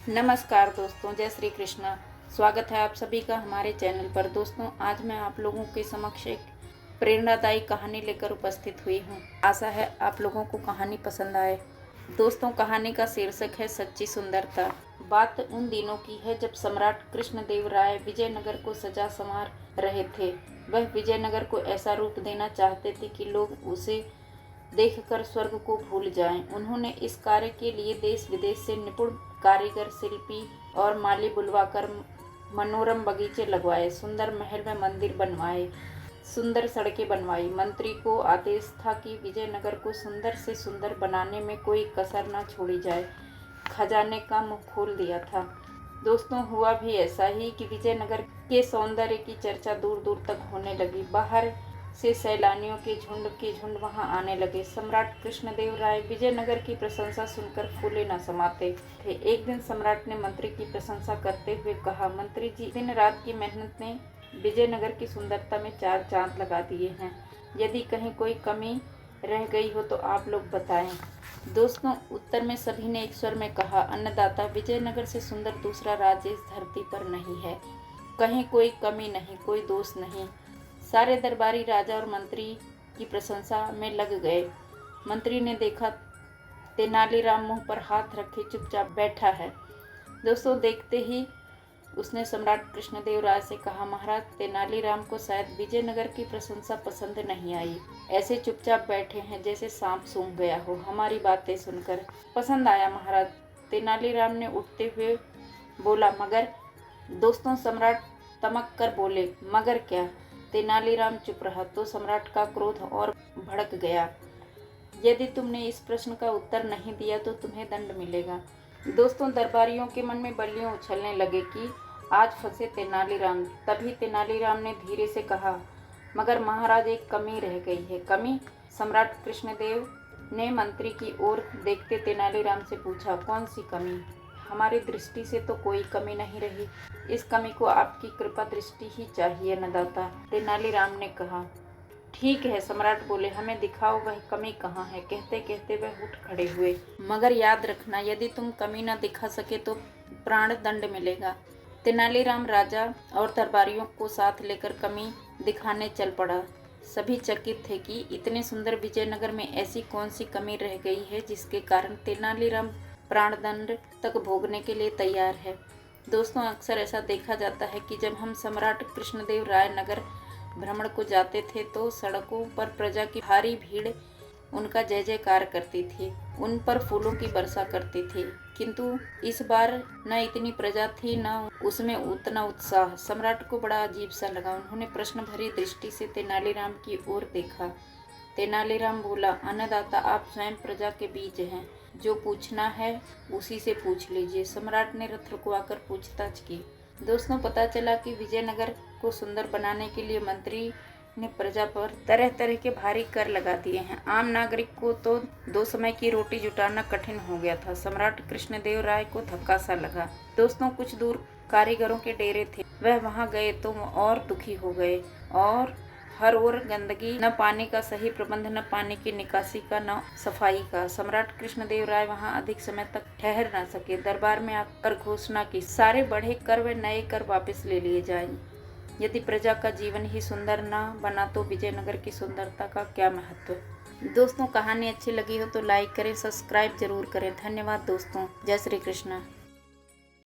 नमस्कार दोस्तों, जय श्री कृष्ण। स्वागत है आप सभी का हमारे चैनल पर। दोस्तों, आज मैं आप लोगों के समक्ष एक प्रेरणादायी कहानी लेकर उपस्थित हुई हूँ। आशा है आप लोगों को कहानी पसंद आए। दोस्तों, कहानी का शीर्षक है सच्ची सुंदरता। बात उन दिनों की है जब सम्राट कृष्णदेव राय विजयनगर को सजा संवार रहे थे। वह विजयनगर को ऐसा रूप देना चाहते थे कि लोग उसे देखकर स्वर्ग को भूल जाएं। उन्होंने इस कार्य के लिए देश विदेश से निपुण कारीगर, शिल्पी और माली बुलवाकर मनोरम बगीचे लगवाए, सुंदर महल में मंदिर बनवाए, सुंदर सड़कें बनवाई। मंत्री को आदेश था कि विजयनगर को सुंदर से सुंदर बनाने में कोई कसर न छोड़ी जाए। खजाने का मुंह खोल दिया था। दोस्तों, हुआ भी ऐसा ही कि विजयनगर के सौंदर्य की चर्चा दूर दूर तक होने लगी। बाहर से सैलानियों के झुंड वहां आने लगे। सम्राट कृष्णदेव राय विजयनगर की प्रशंसा सुनकर फूले न समाते थे। एक दिन सम्राट ने मंत्री की प्रशंसा करते हुए कहा, मंत्री जी, दिन रात की मेहनत ने विजयनगर की सुंदरता में 4 चांद लगा दिए हैं। यदि कहीं कोई कमी रह गई हो तो आप लोग बताएं। दोस्तों, उत्तर में सभी ने एक स्वर में कहा, अन्नदाता, विजयनगर से सुंदर दूसरा राज्य इस धरती पर नहीं है। कहीं कोई कमी नहीं, कोई दोष नहीं। सारे दरबारी राजा और मंत्री की प्रशंसा में लग गए। मंत्री ने देखा तेनालीराम मुंह पर हाथ रखे चुपचाप बैठा है। दोस्तों, देखते ही उसने सम्राट कृष्णदेव राय से कहा, महाराज, तेनालीराम को शायद विजयनगर की प्रशंसा पसंद नहीं आई। ऐसे चुपचाप बैठे हैं जैसे सांप सूंघ गया हो। हमारी बातें सुनकर पसंद आया महाराज, तेनालीराम ने उठते हुए बोला। मगर? दोस्तों, सम्राट तमक कर बोले। मगर क्या? तेनालीराम चुप रहा तो सम्राट का क्रोध और भड़क गया। यदि तुमने इस प्रश्न का उत्तर नहीं दिया तो तुम्हें दंड मिलेगा। दोस्तों, दरबारियों के मन में बल्लियां उछलने लगे कि आज फंसे तेनालीराम। तभी तेनालीराम ने धीरे से कहा, मगर महाराज, एक कमी रह गई है। कमी? सम्राट कृष्णदेव ने मंत्री की ओर देखते तेनालीराम से पूछा, कौन सी कमी? हमारी दृष्टि से तो कोई कमी नहीं रही। इस कमी को आपकी कृपा दृष्टि ही चाहिए अन्नदाता, तेनालीराम ने कहा। ठीक है, सम्राट बोले, हमें दिखाओ वह कमी कहाँ है। कहते कहते वह उठ खड़े हुए। मगर याद रखना, यदि तुम कमी न दिखा सके तो प्राण दंड मिलेगा। तेनालीराम राजा और दरबारियों को साथ लेकर कमी दिखाने चल पड़ा। सभी चकित थे कि इतने सुंदर विजयनगर में ऐसी कौन सी कमी रह गई है जिसके कारण तेनालीराम प्राणदंड तक भोगने के लिए तैयार है। दोस्तों, अक्सर ऐसा देखा जाता है कि जब हम सम्राट कृष्णदेव राय नगर भ्रमण को जाते थे तो सड़कों पर प्रजा की भारी भीड़ उनका जय जयकार करती थी, उन पर फूलों की वर्षा करती थी। किंतु इस बार न इतनी प्रजा थी, न उसमें उतना उत्साह। सम्राट को बड़ा अजीब सा लगा। उन्होंने प्रश्न भरी दृष्टि से तेनालीराम की ओर देखा। तेनालीराम बोला, अन्नदाता, आप स्वयं प्रजा के बीच हैं। जो पूछना है उसी से पूछ लीजिए। सम्राट ने रथ रुकवाकर पूछताछ की। दोस्तों, पता चला कि विजयनगर को सुंदर बनाने के लिए मंत्री ने प्रजा पर तरह तरह के भारी कर लगा दिए हैं। आम नागरिक को तो 2 समय की रोटी जुटाना कठिन हो गया था। सम्राट कृष्णदेव राय को धक्का सा लगा। दोस्तों, कुछ दूर कारीगरों के डेरे थे। वह वहां गए तो और दुखी हो गए। और हर ओर गंदगी, न पानी का सही प्रबंध, न पानी की निकासी का, न सफाई का। सम्राट कृष्णदेव राय वहां अधिक समय तक ठहर न सके। दरबार में आकर घोषणा की, सारे बढ़े कर व नए कर वापस ले लिए जाएं। यदि प्रजा का जीवन ही सुंदर न बना तो विजयनगर की सुंदरता का क्या महत्व। दोस्तों, कहानी अच्छी लगी हो तो लाइक करें, सब्सक्राइब जरूर करें। धन्यवाद दोस्तों। जय श्री कृष्ण।